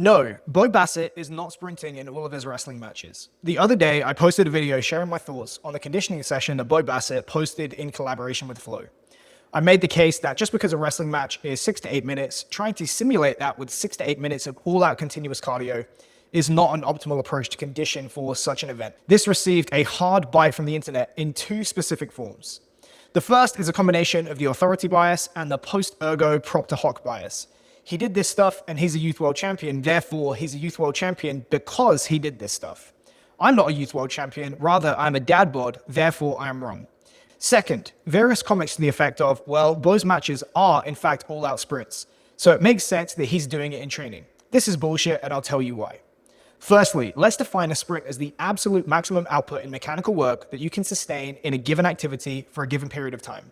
No, Bo Bassett is not sprinting in all of his wrestling matches. The other day, I posted a video sharing my thoughts on the conditioning session that Bo Bassett posted in collaboration with Flow. I made the case that just because a wrestling match is 6 to 8 minutes, trying to simulate that with 6 to 8 minutes of all-out continuous cardio is not an optimal approach to condition for such an event. This received a hard bite from the internet in two specific forms. The first is a combination of the authority bias and the post-ergo propter hoc bias. He did this stuff and he's a youth world champion, therefore he's a youth world champion because he did this stuff. I'm not a youth world champion, rather I'm a dad bod, therefore I am wrong. Second, various comments to the effect of, well, Bo's matches are in fact all-out sprints, so it makes sense that he's doing it in training. This is bullshit and I'll tell you why. Firstly, let's define a sprint as the absolute maximum output in mechanical work that you can sustain in a given activity for a given period of time.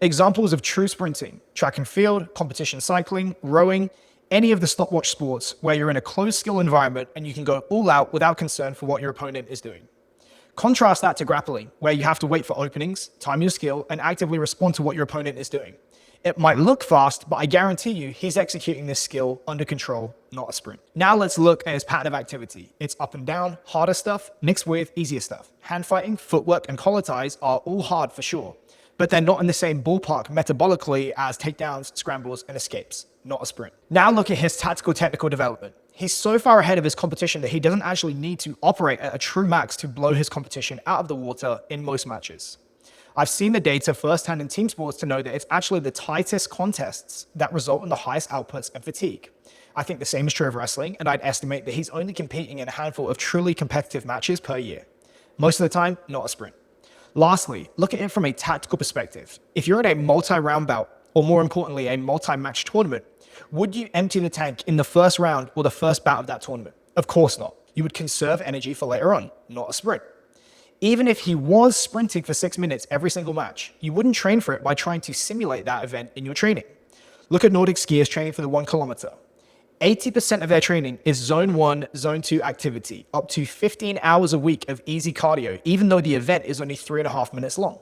Examples of true sprinting: track and field, competition cycling, rowing, any of the stopwatch sports where you're in a closed skill environment and you can go all out without concern for what your opponent is doing. Contrast that to grappling, where you have to wait for openings, time your skill, and actively respond to what your opponent is doing. It might look fast, but I guarantee you he's executing this skill under control, not a sprint. Now let's look at his pattern of activity. It's up and down, harder stuff, mixed with easier stuff. Hand fighting, footwork, and collar ties are all hard for sure, but they're not in the same ballpark metabolically as takedowns, scrambles, and escapes, not a sprint. Now look at his tactical technical development. He's so far ahead of his competition that he doesn't actually need to operate at a true max to blow his competition out of the water in most matches. I've seen the data firsthand in team sports to know that it's actually the tightest contests that result in the highest outputs and fatigue. I think the same is true of wrestling, and I'd estimate that he's only competing in a handful of truly competitive matches per year. Most of the time, not a sprint. Lastly, look at it from a tactical perspective. If you're at a multi-round bout, or more importantly, a multi-match tournament, would you empty the tank in the first round or the first bout of that tournament? Of course not. You would conserve energy for later on, not a sprint. Even if he was sprinting for 6 minutes every single match, you wouldn't train for it by trying to simulate that event in your training. Look at Nordic skiers training for the 1 kilometer. 80% of their training is zone 1, zone 2 activity, up to 15 hours a week of easy cardio, even though the event is only 3.5 minutes long.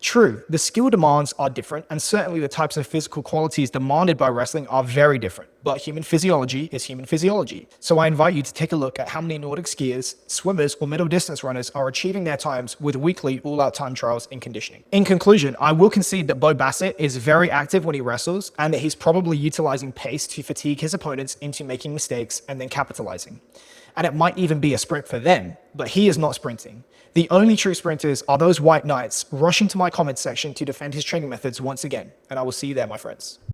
True, the skill demands are different, and certainly the types of physical qualities demanded by wrestling are very different, but human physiology is human physiology. So I invite you to take a look at how many Nordic skiers, swimmers, or middle distance runners are achieving their times with weekly all-out time trials in conditioning. In conclusion, I will concede that Bo Bassett is very active when he wrestles, and that he's probably utilizing pace to fatigue his opponents into making mistakes and then capitalizing. And it might even be a sprint for them, but he is not sprinting. The only true sprinters are those white knights rushing to my comments section to defend his training methods once again, and I will see you there, my friends.